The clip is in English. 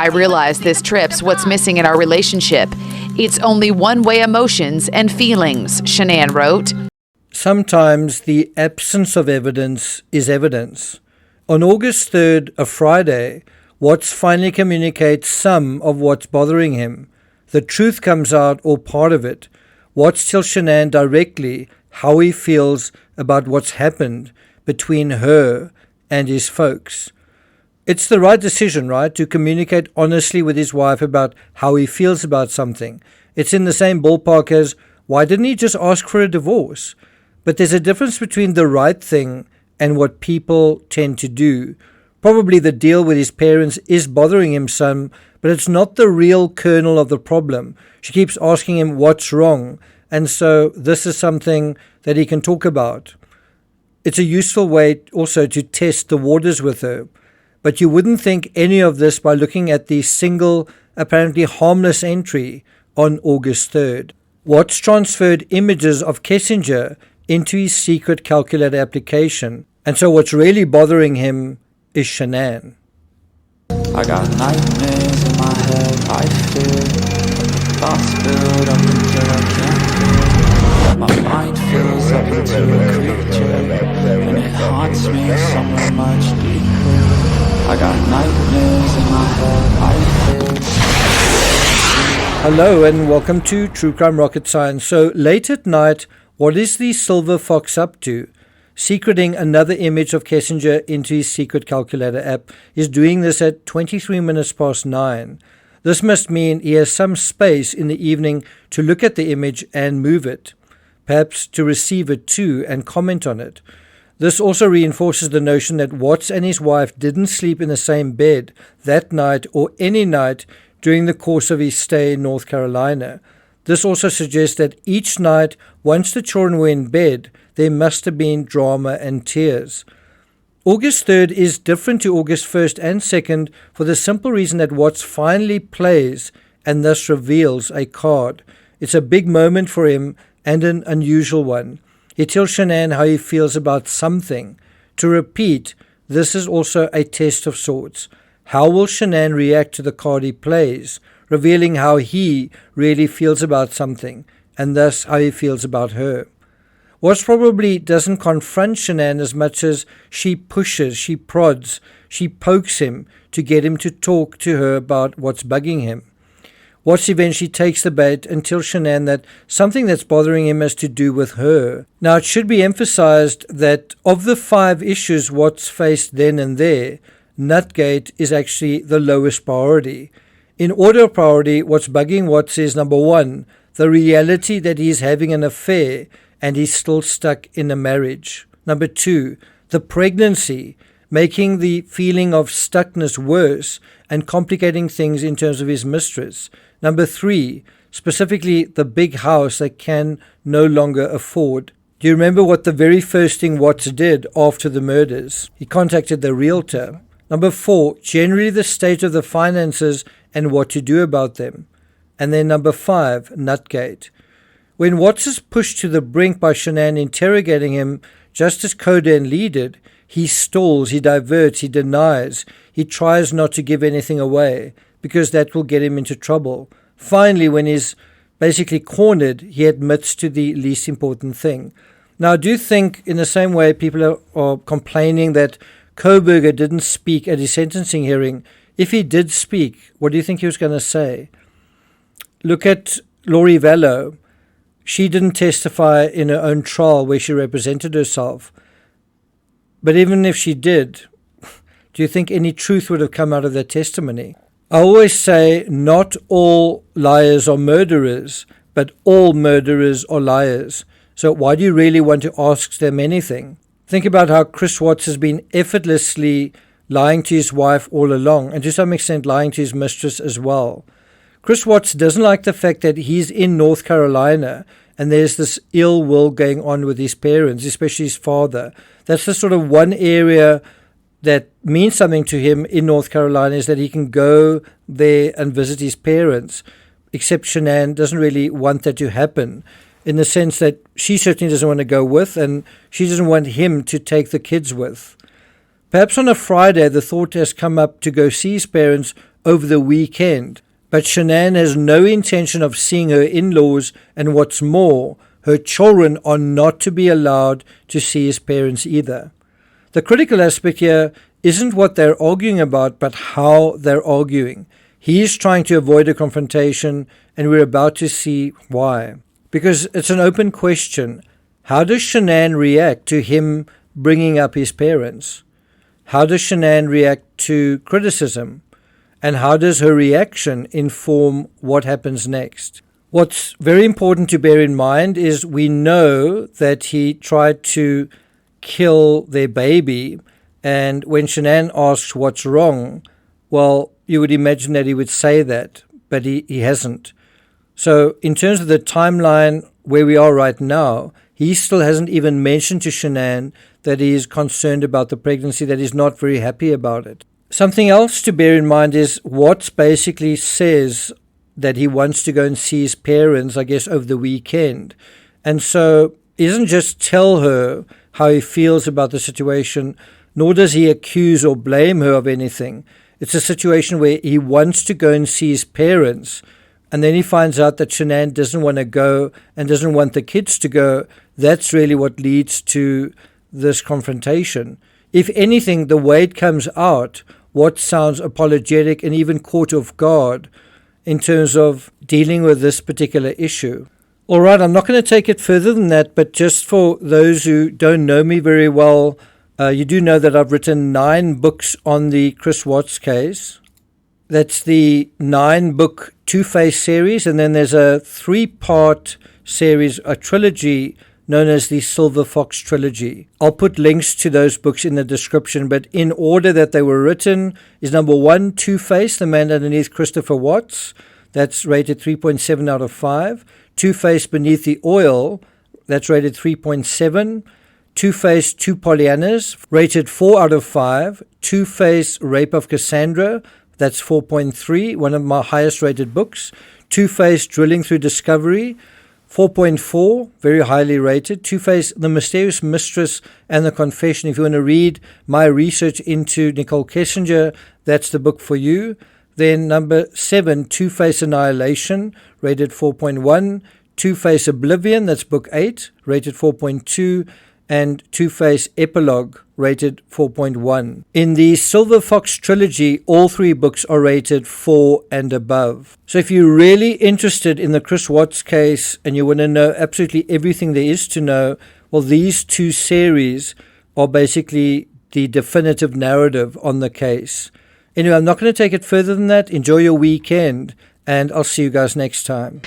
I realize this trip's what's missing in our relationship. It's only one-way emotions and feelings, Shanann wrote. Sometimes the absence of evidence is evidence. On August 3rd, a Friday, Watts finally communicates some of what's bothering him. The truth comes out, or part of it. Watts tells Shanann directly how he feels about what's happened between her and his folks. It's the right decision, right, to communicate honestly with his wife about how he feels about something. It's in the same ballpark as, why didn't he just ask for a divorce? But there's a difference between the right thing and what people tend to do. Probably the deal with his parents is bothering him some, but it's not the real kernel of the problem. She keeps asking him what's wrong, and so this is something that he can talk about. It's a useful way also to test the waters with her. But you wouldn't think any of this by looking at the single, apparently harmless entry on August 3rd. Watts transferred images of Kessinger into his secret calculator application, and so what's really bothering him is Shanann. I got nightmares in my head, I fear thoughts build up until I can't feel. My mind fills up into a creature, and it haunts me somewhere much deeper. I got nightmares in my head, I fear. Hello and welcome to True Crime Rocket Science. So late at night, what is the Silver Fox up to? Secreting another image of Kessinger into his secret calculator app. Is doing this at 23 minutes past 9. This must mean he has some space in the evening to look at the image and move it, perhaps to receive it too and comment on it. This also reinforces the notion that Watts and his wife didn't sleep in the same bed that night or any night during the course of his stay in North Carolina. This also suggests that each night, once the children were in bed, there must have been drama and tears. August 3rd is different to August 1st and 2nd for the simple reason that Watts finally plays and thus reveals a card. It's a big moment for him and an unusual one. He tells Shanann how he feels about something. To repeat, this is also a test of sorts. How will Shanann react to the card he plays, revealing how he really feels about something, and thus how he feels about her? Watts probably doesn't confront Shanann as much as she pushes, she prods, she pokes him to get him to talk to her about what's bugging him. Watts eventually takes the bait and tells Shanann that something that's bothering him has to do with her. Now, it should be emphasized that of the 5 issues Watts faced then and there, Nutgate is actually the lowest priority. In order of priority, what's bugging Watts is, number 1, the reality that he's having an affair and he's still stuck in a marriage. Number 2, the pregnancy, making the feeling of stuckness worse and complicating things in terms of his mistress. Number 3, specifically the big house they can no longer afford. Do you remember what the very first thing Watts did after the murders? He contacted the realtor. Number 4, generally the state of the finances and what to do about them. And then number 5, Nutgate. When Watts is pushed to the brink by Shanann interrogating him, just as Coda and Lee did, he stalls, he diverts, he denies, he tries not to give anything away, because that will get him into trouble. Finally, when he's basically cornered, he admits to the least important thing. Now, I do think in the same way people are complaining that Koberger didn't speak at his sentencing hearing. If he did speak, what do you think he was going to say? Look at Laurie Vallow. She didn't testify in her own trial where she represented herself. But even if she did, do you think any truth would have come out of that testimony? I always say not all liars are murderers, but all murderers are liars. So why do you really want to ask them anything? Think about how Chris Watts has been effortlessly lying to his wife all along, and to some extent lying to his mistress as well. Chris Watts doesn't like the fact that he's in North Carolina and there's this ill will going on with his parents, especially his father. That's the sort of one area that means something to him in North Carolina, is that he can go there and visit his parents, except Shanann doesn't really want that to happen, in the sense that she certainly doesn't want to go with, and she doesn't want him to take the kids with. Perhaps on a Friday, the thought has come up to go see his parents over the weekend. But Shanann has no intention of seeing her in-laws, and what's more, her children are not to be allowed to see his parents either. The critical aspect here isn't what they're arguing about, but how they're arguing. He's trying to avoid a confrontation, and we're about to see why. Because it's an open question. How does Shanann react to him bringing up his parents? How does Shanann react to criticism? And how does her reaction inform what happens next? What's very important to bear in mind is we know that he tried to kill their baby, and when Shanann asks what's wrong, well, you would imagine that he would say that, but he hasn't. So in terms of the timeline where we are right now, he still hasn't even mentioned to Shanann that he is concerned about the pregnancy, that he's not very happy about it. Something else to bear in mind is Watts basically says that he wants to go and see his parents, I guess, over the weekend. And so he doesn't just tell her how he feels about the situation, nor does he accuse or blame her of anything. It's a situation where he wants to go and see his parents, and then he finds out that Shanann doesn't want to go and doesn't want the kids to go. That's really what leads to this confrontation. If anything, the way it comes out, what sounds apologetic and even caught off guard in terms of dealing with this particular issue. All right, I'm not going to take it further than that, but just for those who don't know me very well, you do know that I've written 9 books on the Chris Watts case. That's the 9-book Two-Face series, and then there's a 3-part series, a trilogy known as the Silver Fox Trilogy. I'll put links to those books in the description, but in order that they were written is number 1, Two-Face, the man underneath Christopher Watts. That's rated 3.7 out of 5. Two-Face Beneath the Oil, that's rated 3.7. Two-Face Two Pollyannas, rated 4 out of 5. Two-Face Rape of Cassandra, that's 4.3, one of my highest rated books. Two-Face Drilling Through Discovery, 4.4, very highly rated. Two-Face The Mysterious Mistress and the Confession. If you want to read my research into Nicole Kessinger, that's the book for you. Then number 7, Two-Face Annihilation, rated 4.1. Two-Face Oblivion, that's book 8, rated 4.2. And Two-Face Epilogue, rated 4.1. In the Silver Fox Trilogy, all 3 books are rated 4 and above. So if you're really interested in the Chris Watts case and you want to know absolutely everything there is to know, well, these 2 series are basically the definitive narrative on the case. Anyway, I'm not going to take it further than that. Enjoy your weekend, and I'll see you guys next time.